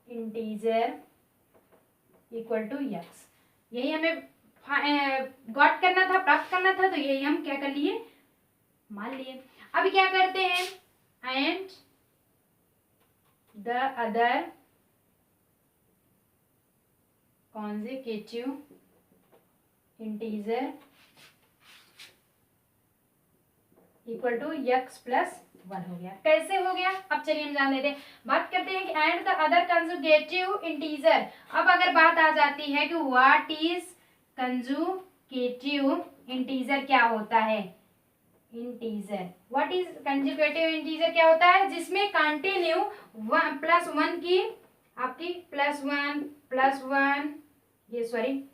integer equal to x, यही हमें गॉट करना था, प्राप्त करना था, तो यही हम क्या कर लिए, मान लिए। अब क्या करते हैं, and the other consecutive integer equal to x plus 1 हो गया। कैसे हो गया, अब चलिए हम जान लेते हैं। बात करते हैं कि and the other conjugative integer. अब अगर बात आ जाती है कि व्हाट इज कंजुगेटिव इंटीजर, क्या होता है integer, what is conjugative integer क्या होता है, जिसमें कंटिन्यू +1 की आपकी +1 ये सॉरी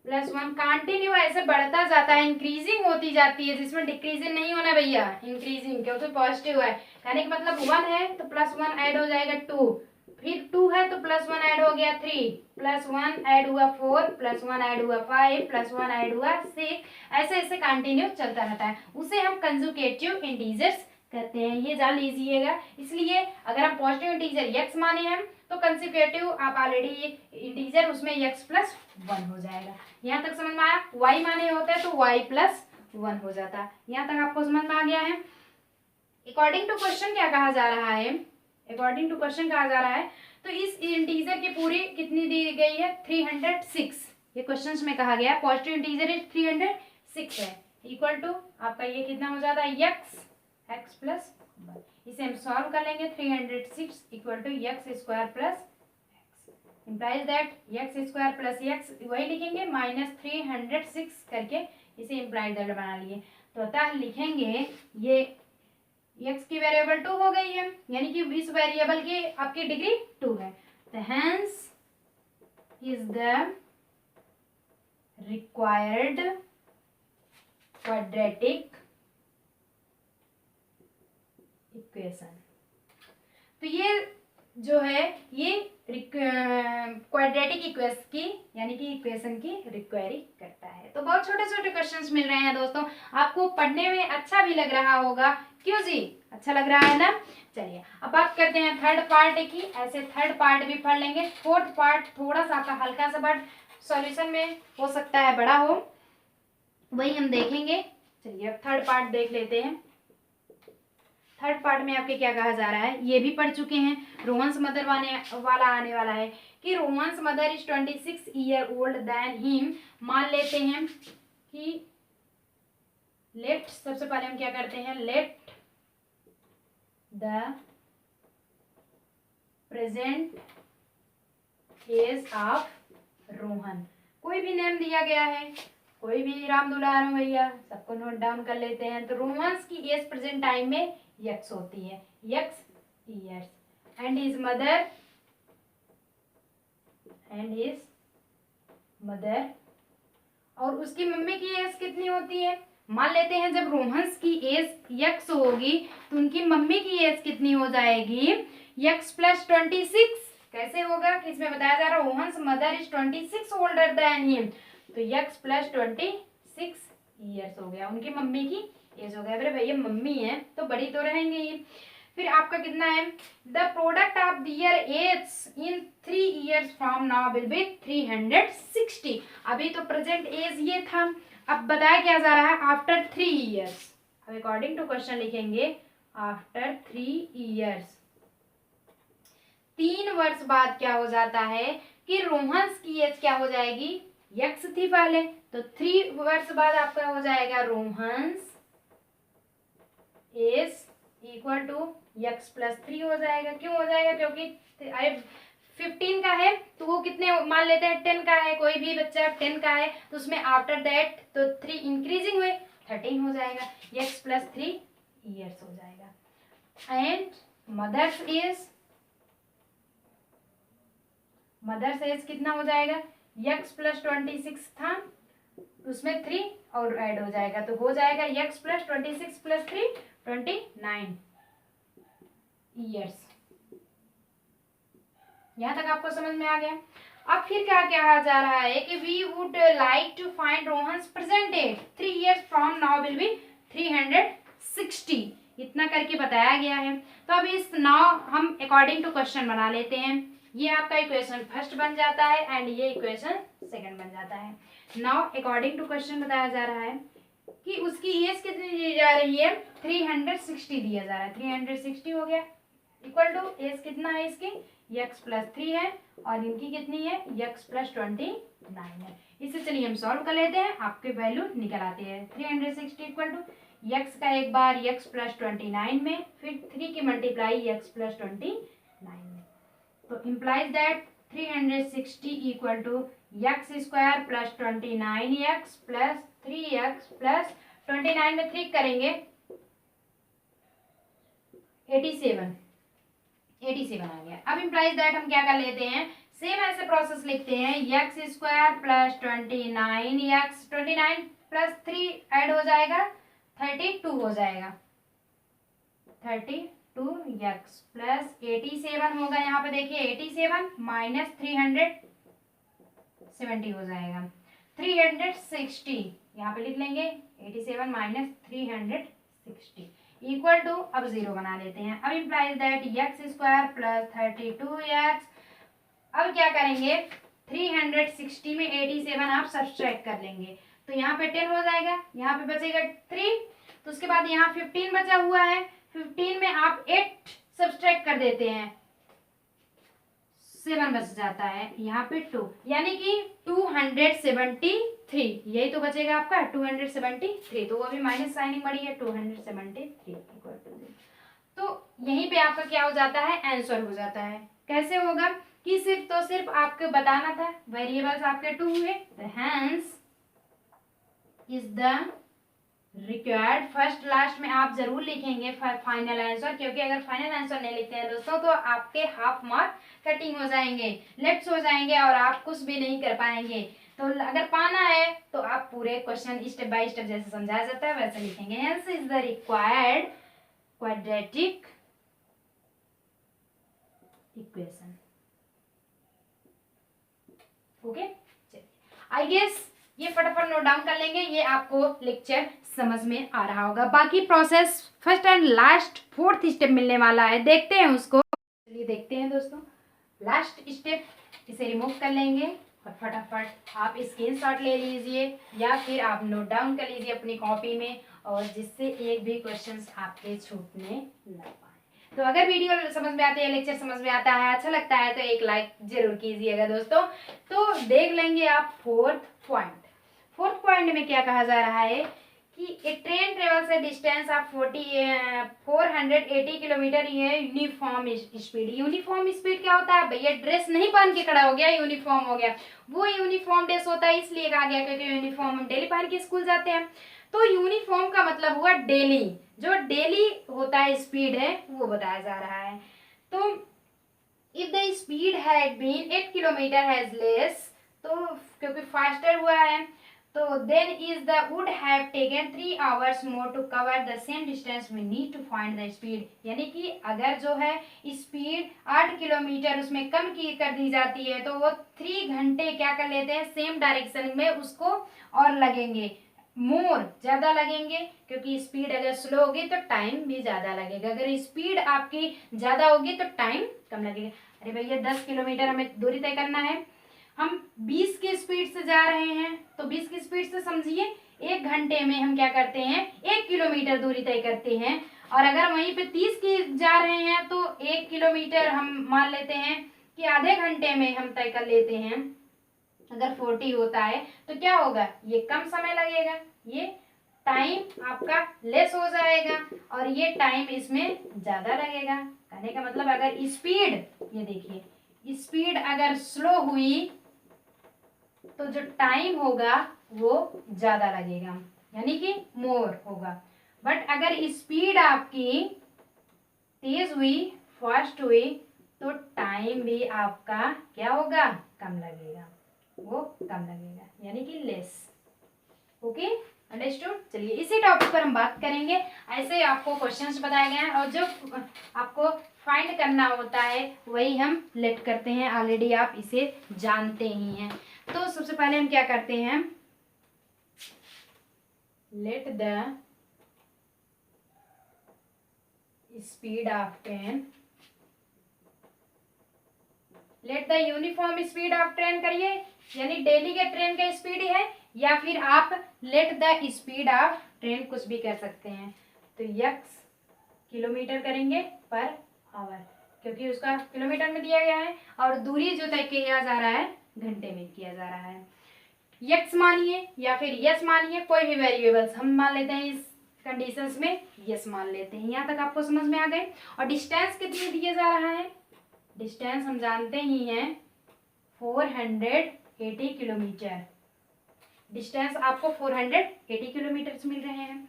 +1 कंटिन्यू ऐसे बढ़ता जाता है, इंक्रीजिंग होती जाती है, जिसमें डिक्रीजिंग नहीं होना भैया, इंक्रीजिंग, क्योंकि पॉजिटिव है। कहने का मतलब 1 है तो +1 ऐड हो जाएगा 2, फिर 2 है तो +1 ऐड हो गया 3, +1 ऐड हुआ 4, +1 ऐड हुआ 5, +1 ऐड हुआ 6, ऐसे ऐसे कंटिन्यू चलता रहता है। उसे हम कंजुगेटिव इंटीजर्स कहते हैं, ये जान लीजिएगा। इसलिए अगर हम पॉजिटिव इंटीजर x माने हम, तो कंजुगेटिव आप ऑलरेडी इंटीजर उसमें x प्लस 1 हो जाएगा। यहाँ तक समझ में आया। y माने होता है तो y प्लस 1 हो जाता है। यहाँ तक आपको समझ में आ गया है। अकॉर्डिंग टू क्वेश्चन क्या कहा जा रहा है, अकॉर्डिंग टू क्वेश्चन कहा जा रहा है, तो इस इंटीजर की पूरी कितनी दी गई है, 306। ये क्वेश्चंस में कहा गया है पॉजिटिव इंटीजर 306 है, इक्वल टू आपका ये कितना हो जाता है, x प्लस 1। इसे हम सॉल्व कर लेंगे, 306 equal to x square plus x, implies that x square plus x वही लिखेंगे -306 करके, इसे इम्प्लाइज दैट बना लिए। तो अतः लिखेंगे ये x की वेरिएबल 2 हो गई है, यानी कि इस वेरिएबल की आपकी डिग्री 2 है। तो hence is the required quadratic equation. तो ये जो है ये क्वाड्रेटिक इक्वेशन की यानी कि इक्वेशन की रिक्वायरी करता है। तो बहुत छोटे छोटे क्वेश्चंस मिल रहे हैं दोस्तों, आपको पढ़ने में अच्छा भी लग रहा होगा, क्यों जी, अच्छा लग रहा है ना। चलिए अब बात करते हैं थर्ड पार्ट की, ऐसे थर्ड पार्ट भी पढ़ लेंगे। फोर्थ पार्ट थोड़ा सा आपका हल्का सा बट सॉल्यूशन में हो सकता है बड़ा हो, वही हम देखेंगे। चलिए अब थर्ड पार्ट देख लेते हैं। थर्ड पार्ट में आपके क्या कहा जा रहा है, ये भी पढ़ चुके हैं। रोहन्स मदर वाला आने वाला है कि Rohan's mother is 26 year old than him. मान लेते हैं कि लेट, सबसे पहले हम क्या करते हैं, let the present age of Rohan. कोई भी नेम दिया गया है, कोई भी राम दुलार भैया, सबको नोट डाउन कर लेते हैं। तो रोहन्स की एज प्रेजेंट टाइम में x होती है, x years, and his mother, और उसकी मम्मी की एज कितनी होती है। मान लेते हैं जब रोहन्स की एज x होगी तो उनकी मम्मी की एज कितनी हो जाएगी, x प्लस 26। कैसे होगा कि इसमें बताया जा रहा है Rohan's mother is 26 older than him, तो x प्लस 26 ईयर्स हो गया, उनकी मम्मी की एज हो गया। अरे भैया मम्मी है तो बड़ी तो रहेंगे ये। फिर आपका कितना है, the product of their age in 3 years from now will be 360। अभी तो प्रेजेंट एज ये था, अब बताया क्या जा रहा है, आफ्टर 3 years। अब अकॉर्डिंग टू क्वेश्चन लिखेंगे आफ्टर 3 years, 3 वर्ष बाद क्या हो जाता है कि रोहन्स की एज क्या हो जाएगी, x थी पहले, तो 3 वर्ष बाद आपका हो जाएगा Rohan's age equal to x plus 3 हो जाएगा। क्यों हो जाएगा, क्योंकि 15 का है तो वो कितने मान लेते हैं, 10 का है, कोई भी बच्चा 10 का है तो उसमें आफ्टर दैट तो 3 इंक्रीजिंग हुए 13 हो जाएगा, x प्लस 3 ईयर्स हो जाएगा। एंड मदर्स एज कितना हो जाएगा, x प्लस 26 था उसमें 3 और ऐड हो जाएगा, तो हो जाएगा x प्लस 26 प्लस 3 29। ईयर्स। यहाँ तक आपको समझ में आ गया। अब फिर क्या कहा जा रहा है कि we would like to find Rohan's present date 3 years from now will be 360, इतना करके बताया गया है। तो अब इस नाउ हम अकॉर्डिंग टू क्वेश्चन बना लेते हैं। ये आपका इक्वेशन फर्स्ट बन जाता है एंड ये इक्वेशन सेकंड बन जाता है। नाउ अकॉर्डिंग टू क्वेश्चन बताया जा रहा है कि उसकी एज कितनी दी जा रही है, 360 दिया जा रहा है। 360 हो गया इक्वल टू एज कितना है इसकी, x प्लस 3 है और इनकी कितनी है, x प्लस 29 है। इसे चलिए हम सॉल्व कर लेते हैं, आपके वैल्यू निकल आते हैं। 360 इक्वल टू x का एक बार x प्लस 29 में, फिर 3 की मल्टीप्लाई x प्लस 29 में, तो implies that 360 equal to x square plus 29x plus 3x plus 29 में 3 करेंगे 87 आ गया। अब इम्प्लाइज दैट हम क्या कर लेते हैं, सेम ऐसे प्रोसेस लिखते हैं, x square plus 29x 29 plus 3 add हो जाएगा 32 हो जाएगा, 32x प्लस 87 होगा। यहाँ पे देखिए 87 माइनस 370 हो जाएगा 360, यहाँ पे लिख लेंगे 87 माइनस 360 इक्वल टू, अब 0 बना लेते हैं। अब implies that x square plus 32x, अब क्या करेंगे 360 में 87 आप सब्सट्रैक्ट कर लेंगे तो यहाँ पे 10 हो जाएगा, यहाँ पे बचेगा 3, तो उसके बाद यहाँ 15 बचा हुआ है, 15 में आप 8 सब्सट्रैक्ट कर देते हैं, 7 बच जाता है, यहाँ पे 2, यानी कि 273, यही तो बचेगा आपका 273, तो वो भी माइनस साइनिंग बड़ी है 273 इक्वल टू 0। तो यहीं पे आपका क्या हो जाता है, आंसर हो जाता है। कैसे होगा कि सिर्फ आपको बताना था, वेरिएबल्स आपके 2 हुए, तो hence is the required, first last में आप जरूर लिखेंगे फाइनल आंसर, क्योंकि अगर फाइनल आंसर नहीं लिखते हैं दोस्तों तो आपके हाफ मार्क कटिंग हो जाएंगे, लेफ्ट हो जाएंगे और आप कुछ भी नहीं कर पाएंगे। तो अगर पाना है तो आप पूरे क्वेश्चन स्टेप बाय स्टेप जैसे समझाया जाता है वैसे लिखेंगे। Hence is the required quadratic equation. Okay, I guess ये फटाफट नोट डाउन कर लेंगे, ये आपको लेक्चर समझ में आ रहा होगा। बाकी process first and last 4th step मिलने वाला है, देखते हैं उसको। चलिए देखते हैं दोस्तों, लास्ट स्टेप इसे रिमूव कर लेंगे और फटाफट आप स्क्रीनशॉट ले लीजिए या फिर आप नोट डाउन कर लीजिए अपनी कॉपी में, और जिससे एक भी क्वेश्चंस आपके छूटने न पाए। तो अगर वीडियो समझ में आती है, लेक्चर समझ में आता है, अच्छा लगता है तो एक लाइक जरूर कीजिएगा दोस्तों। तो देख लेंगे आप 4th पॉइंट। 4th पॉइंट में क्या कहा जा रहा है कि एक ट्रेन ट्रेवल से डिस्टेंस आप 480 किलोमीटर, ये यूनिफॉर्म स्पीड। यूनिफॉर्म स्पीड क्या होता है भैया, ड्रेस नहीं पहन के खड़ा हो गया यूनिफॉर्म हो गया, वो यूनिफॉर्म ड्रेस होता है, इसलिए कहा गया क्योंकि यूनिफॉर्म हम डेली पहन के स्कूल जाते हैं। तो यूनिफॉर्म का मतलब हुआ डेली, जो डेली होता है स्पीड है वो बताया जा रहा है। तो if the speed had been 8 kilometre has less, तो क्योंकि फास्टर हुआ है तो then is the would have taken 3 hours more to cover the same distance, we need to find the speed. यानी कि अगर जो है स्पीड 8 किलोमीटर उसमें कम की कर दी जाती है तो वो 3 घंटे क्या कर लेते हैं, सेम डायरेक्शन में उसको और लगेंगे, मोर ज्यादा लगेंगे, क्योंकि स्पीड अगर स्लो होगी तो टाइम भी ज्यादा लगेगा, अगर स्पीड आपकी ज्यादा होगी तो टाइम कम लगेगा। अरे भैया 10 किलोमीटर हमें दूरी तय करना है, हम 20 की स्पीड से जा रहे हैं, तो 20 की स्पीड से समझिए 1 घंटे में हम क्या करते हैं 1 किलोमीटर दूरी तय करते हैं। और अगर वहीं पे 30 की जा रहे हैं तो 1 किलोमीटर हम मान लेते हैं कि आधे घंटे में हम तय कर लेते हैं। अगर 40 होता है तो क्या होगा, ये कम समय लगेगा, ये टाइम आपका लेस हो जाएगा और ये टाइम इसमें ज्यादा लगेगा। कहने का मतलब अगर स्पीड, ये देखिए स्पीड अगर स्लो हुई तो जो टाइम होगा वो ज्यादा लगेगा, यानी कि मोर होगा। बट अगर स्पीड आपकी तेज हुई, फास्ट हुई, तो टाइम भी आपका क्या होगा, कम लगेगा, वो कम लगेगा, यानी कि लेस। Okay, understood. चलिए इसी टॉपिक पर हम बात करेंगे। ऐसे आपको क्वेश्चंस बताए गए हैं और जो आपको फाइंड करना होता है वही हम लेट करते हैं, ऑलरेडी आप इसे जानते ही हैं। तो सबसे पहले हम क्या करते हैं, let the speed of train, let the uniform speed of train करिए, यानी डेली के ट्रेन का स्पीड है, या फिर आप let the speed of train कुछ भी कर सकते हैं। तो यक्स किलोमीटर करेंगे पर आवर, क्योंकि उसका किलोमीटर में दिया गया है और दूरी जो तय किया जा रहा है घंटे में किया जा रहा है। यक्स मानिए या फिर यस मानिए, कोई भी वेरिएबल्स हम मान लेते हैं, इस कंडीशंस में यस मान लेते हैं। यहाँ तक आपको समझ में आ गए। और डिस्टेंस कितनी दिया जा रहा है, डिस्टेंस हम जानते ही हैं 480 किलोमीटर। डिस्टेंस आपको 480 किलोमीटर मिल रहे हैं।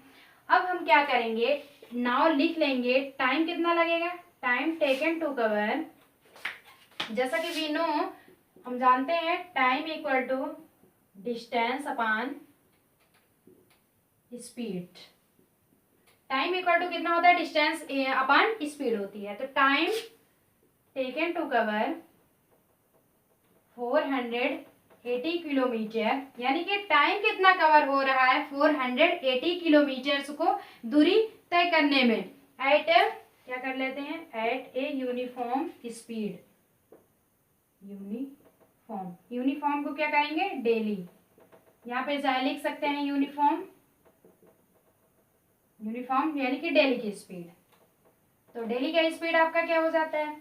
अब हम क्या करेंगे, नाउ लिख लेंगे टाइम कितना लगेगा, टाइम टेकन टू कवर, जैसा कि वी नो हम जानते हैं time equal to distance upon speed. Time equal to कितना होता है, डिस्टेंस अपॉन स्पीड होती है। तो time taken to cover 480 kilometre, यानी कि टाइम कितना कवर हो रहा है 480 किलोमीटर को दूरी तय करने में, एट क्या कर लेते हैं, at a uniform speed. Uniform, uniform को क्या करेंगे, डेली, यहाँ पे चाहे लिख सकते हैं यूनिफॉर्म, यूनिफॉर्म यानी कि डेली की स्पीड। तो डेली का स्पीड आपका क्या हो जाता है,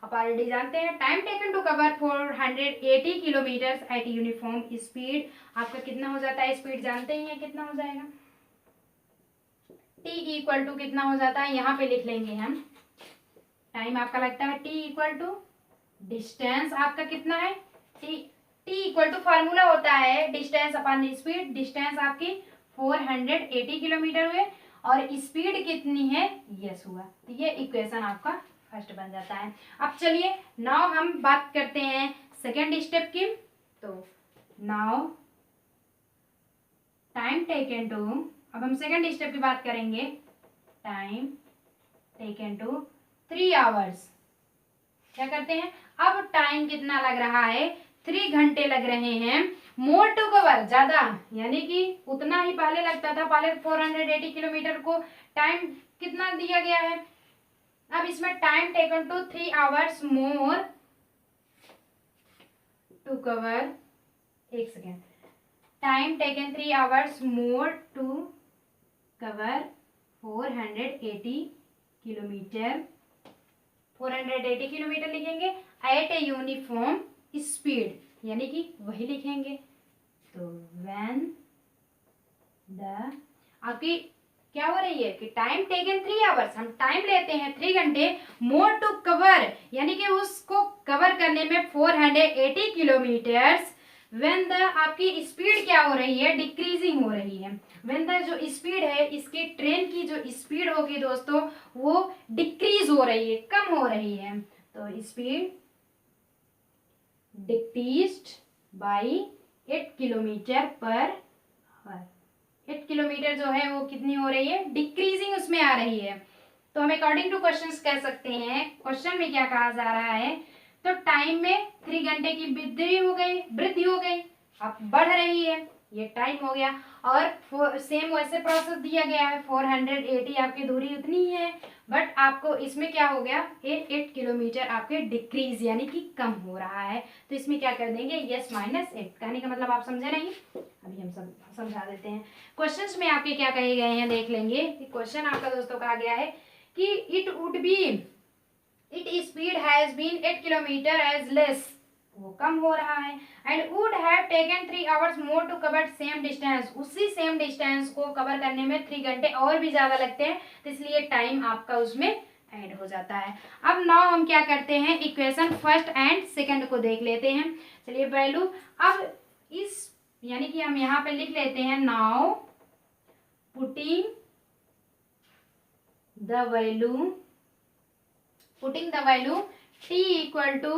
आप ऑलरेडी जानते हैं, time taken to cover 480 kilometre at uniform speed. आपका कितना हो जाता है, स्पीड जानते ही हैं कितना हो जाएगा, टी इक्वल टू कितना हो जाता है, यहाँ पे लिख लेंगे हम, टाइम आपका लगता है टी इक्वल टू डिस्टेंस आपका कितना है, टी इक्वल टू फार्मूला होता है डिस्टेंस अपॉन स्पीड। डिस्टेंस आपकी 480 किलोमीटर हुए और स्पीड कितनी है, यस हुआ। तो ये इक्वेशन आपका फर्स्ट बन जाता है। अब चलिए नाउ हम बात करते हैं सेकेंड स्टेप की। तो नाउ टाइम टेकन टू, अब हम सेकेंड स्टेप की बात करेंगे, टाइम टेकन टू 3 आवर्स। क्या करते हैं, अब टाइम कितना लग रहा है, 3 घंटे लग रहे हैं। मोर टू कवर, ज्यादा, यानी कि उतना ही पहले लगता था, पहले 480 किलोमीटर को टाइम कितना दिया गया है, अब इसमें time taken to 3 hours more to cover, एक second, time taken 3 hours more to cover 480 kilometre, 480 kilometre लिखेंगे एट ए यूनिफॉर्म स्पीड, यानी कि वही लिखेंगे। तो व्हेन द, आपकी क्या हो रही है कि टाइम टेकन 3 आवर्स, हम टाइम लेते हैं 3 घंटे, मोर टू कवर यानी कि उसको कवर करने में 480 किलोमीटर्स, व्हेन द आपकी स्पीड क्या हो रही है, डिक्रीजिंग हो रही है। व्हेन द जो स्पीड है, इसकी ट्रेन की जो स्पीड होगी दोस्तों वो डिक्रीज हो रही है, कम हो रही है। तो speed decreased by 8 kilometre per hour, 8 kilometre जो है वो कितनी हो रही है, डिक्रीजिंग उसमें आ रही है। तो हम अकॉर्डिंग टू क्वेश्चंस कह सकते हैं, क्वेश्चन में क्या कहा जा रहा है, तो टाइम में 3 घंटे की वृद्धि हो गई, अब बढ़ रही है, ये टाइम हो गया। और सेम वैसे प्रोसेस दिया गया है, 480 आपकी दूरी उतनी ही है, बट आपको इसमें क्या हो गया, 8 किलोमीटर आपके डिक्रीज यानी कि कम हो रहा है। तो इसमें क्या कर देंगे, यस माइनस 8। कहने का मतलब आप समझे नहीं, अभी हम सब समझा देते हैं। क्वेश्चंस में आपके क्या कहे गए हैं देख लेंगे। क्वेश्चन आपका दोस्तों कहा गया है कि it speed has been 8 kilometre as less, वो कम हो रहा है, and would have taken 3 hours more to cover same distance, उसी सेम डिस्टेंस को कवर करने में 3 घंटे और भी ज्यादा लगते हैं, तो इसलिए टाइम आपका उसमें ऐड हो जाता है। अब नाउ हम क्या करते हैं, इक्वेशन फर्स्ट एंड सेकंड को देख लेते हैं। चलिए वैल्यू, अब इस यानी कि हम यहाँ पे लिख लेते हैं, now putting the value t equal to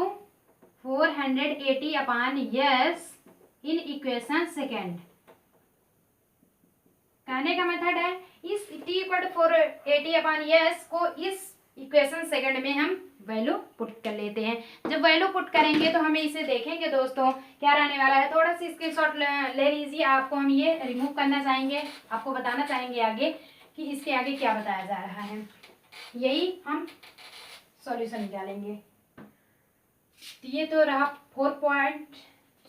480 upon s in equation second. कहने का मेथड है इस t इक्वल 480/s को इस इक्वेशन सेकंड में हम वैल्यू पुट कर लेते हैं। जब वैल्यू पुट करेंगे तो हमें इसे देखेंगे दोस्तों क्या रहने वाला है। थोड़ा सी स्क्रीनशॉट ले लीजिए। आपको हम ये रिमूव करना चाहेंगे, आपको बताना चाहेंगे आगे कि इसके आगे क्या बताया जा रहा है, यही हम सॉल्यूशन निकालेंगे। ये तो रहा 4 पॉइंट,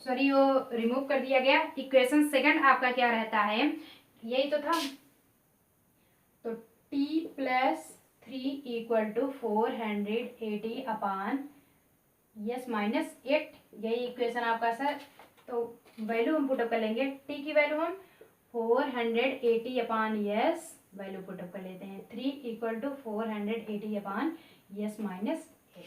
सॉरी वो रिमूव कर दिया गया। इक्वेशन सेकंड आपका क्या रहता है, यही तो था। तो t plus 3 equal to 480/s minus 8, यही इक्वेशन आपका सर। तो वैल्यू हम पुटअप कर लेंगे, t की वैल्यू हम 480/s वैल्यू पुटअप कर लेते हैं। 3 इक्वल टू 480/s माइनस 8।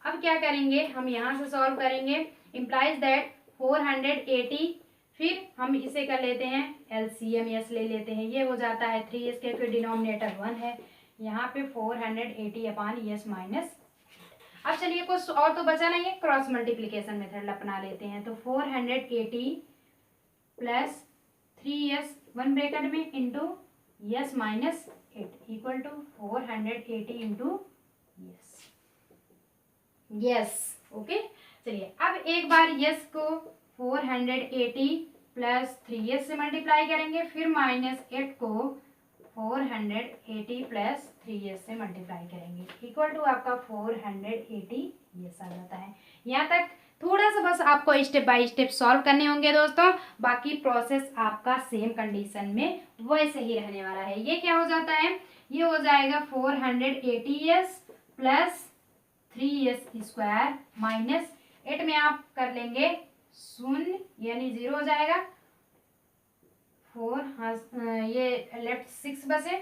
अब क्या करेंगे, हम यहाँ से सॉल्व करेंगे। इम्प्लाइज दैट 480, फिर हम इसे कर लेते हैं एलसीएम यस ले लेते हैं, ये हो जाता है 3s के, फिर डिनोमिनेटर 1 है, यहाँ पे 480/s माइनस। अब चलिए कुछ और तो बचा नहीं है, क्रॉस मल्टीप्लीकेशन मेथड अपना लेते हैं। तो 480 प्लस 3s 1 ब्रैकेट में into s minus 8 equal to 480 into s. Okay, चलिए अब एक बार यस को 480 प्लस 3s से मल्टीप्लाई करेंगे, फिर माइनस 8 को 480 प्लस 3s से मल्टीप्लाई करेंगे, इक्वल टू आपका 480 यस आ जाता है। यहाँ तक थोड़ा सा बस आपको स्टेप बाय स्टेप सॉल्व करने होंगे दोस्तों, बाकी प्रोसेस आपका सेम कंडीशन में वैसे ही रहने वाला है। ये क्या हो जाता है, ये हो जाएगा 480s plus 3s square minus 8 में आप कर लेंगे 0 यानी 0 हो जाएगा। 4 हाँ, ये लेफ्ट 6 बसे,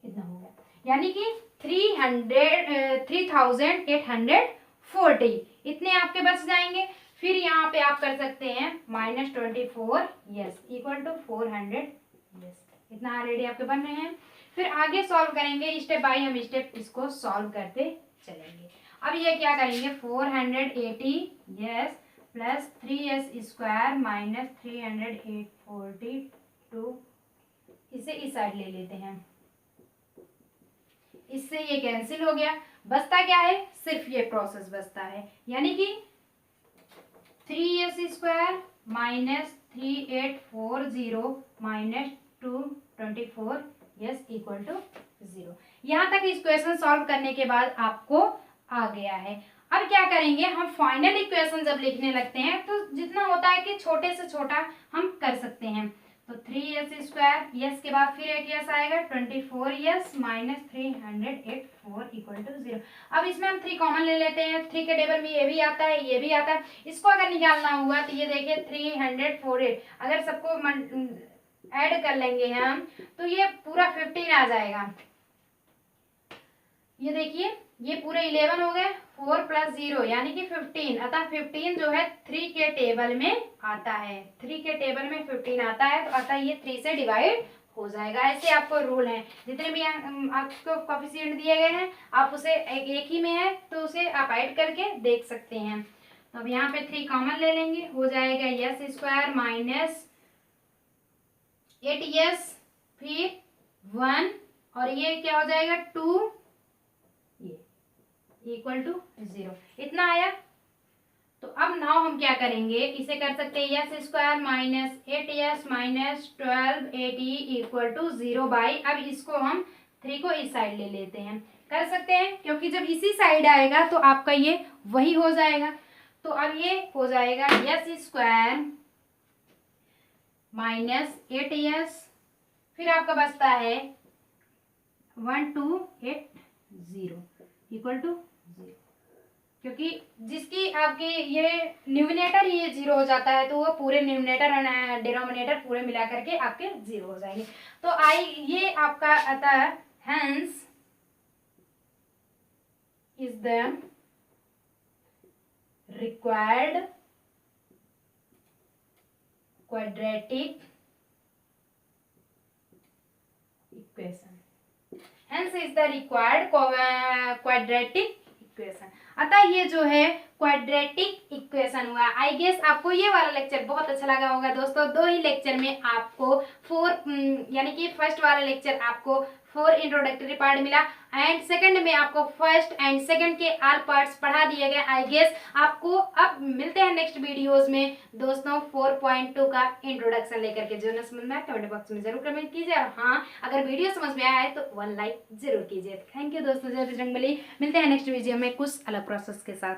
कितना हो गया, यानी कि 3840 इतने आपके बच जाएंगे। फिर यहाँ पे आप कर सकते हैं -24 यस इक्वल टू 400 यस, इतना ऑलरेडी आपके बन रहे हैं। फिर आगे सॉल्व करेंगे, स्टेप बाय हम स्टेप इसको सॉल्व करते चलेंगे। अब ये क्या करेंगे, 480 yes plus 3s square minus 342, इसे इस साइड ले लेते हैं, इससे ये कैंसिल हो गया। बचता क्या है, सिर्फ ये प्रोसेस बचता है, यानी कि 3s square minus 3840 minus 224 s equal to 0। यहाँ तक इस क्वेश्चन सॉल्व करने के बाद आपको आ गया है। अब क्या करेंगे, हम फाइनल इक्वेशन जब लिखने लगते हैं तो जितना होता है कि छोटे से छोटा हम कर सकते हैं। तो 3s स्क्वायर यस के बाद फिर एक यस आएगा 24s माइनस 384 इक्वल टू 0। अब इसमें हम 3 कॉमन ले लेते हैं, 3 के टेबल में ये भी आता है ये भी आता है। इसको अगर निकालना हुआ तो ये देखिए 348, अगर सबको ऐड कर लेंगे हम तो ये पूरा 15 आ जाएगा। ये देखिए ये पूरे 11 हो गए, 4 प्लस 0 यानी कि 15, अतः 15 जो है 3 के टेबल में आता है, 3 के टेबल में 15 आता है, तो अतः ये 3 से डिवाइड हो जाएगा। ऐसे आपको रूल है, जितने भी आपको कोफिशिएंट दिए गए हैं आप उसे एक ही में है तो उसे आप ऐड करके देख सकते हैं। तो अब यहाँ पे 3 कॉमन ले लेंगे, हो जाएगा यस स्क्वायर माइनस 8s फिर 1 और ये क्या हो जाएगा 2 इक्वल टू 0, इतना आया। तो अब नाउ हम क्या करेंगे, इसे कर सकते हैं s square minus 8s minus 1280 equal to 0 by, अब इसको हम 3 को इस साइड ले लेते हैं, कर सकते हैं क्योंकि जब इसी साइड आएगा तो आपका ये वही हो जाएगा। तो अब ये हो जाएगा यस स्क्वायर माइनस 8s, फिर आपका बचता है 1280 इक्वल टू 0, क्योंकि जिसकी आपके ये न्यूमिनेटर ये 0 हो जाता है तो वो पूरे न्यूमिनेटर और डिनोमिनेटर पूरे मिला करके आपके 0 हो जाएंगे। तो ये आपका अतः hence is the required quadratic equation, hence is the required quadratic equation. अतः ये जो है क्वाड्रेटिक इक्वेशन हुआ। आई गेस आपको ये वाला लेक्चर बहुत अच्छा लगा होगा दोस्तों। 2 ही लेक्चर में आपको 4 यानी कि फर्स्ट वाला लेक्चर आपको 4 इंट्रोडक्टरी पार्ट मिला एंड सेकंड में आपको फर्स्ट एंड सेकंड के ऑल पार्ट्स पढ़ा दिए गए। आई गेस आपको अब मिलते हैं नेक्स्ट वीडियोस में दोस्तों 4.2 का इंट्रोडक्शन लेकर के। जो न समझ में आया कमेंट बॉक्स में जरूर कमेंट कीजिए और हाँ, अगर वीडियो समझ में आया है तो 1 लाइक जरूर कीजिए। थैंक यू दोस्तों, जय बजरंगबली। मिलते हैं नेक्स्ट वीडियो में कुछ अलग प्रोसेस के साथ।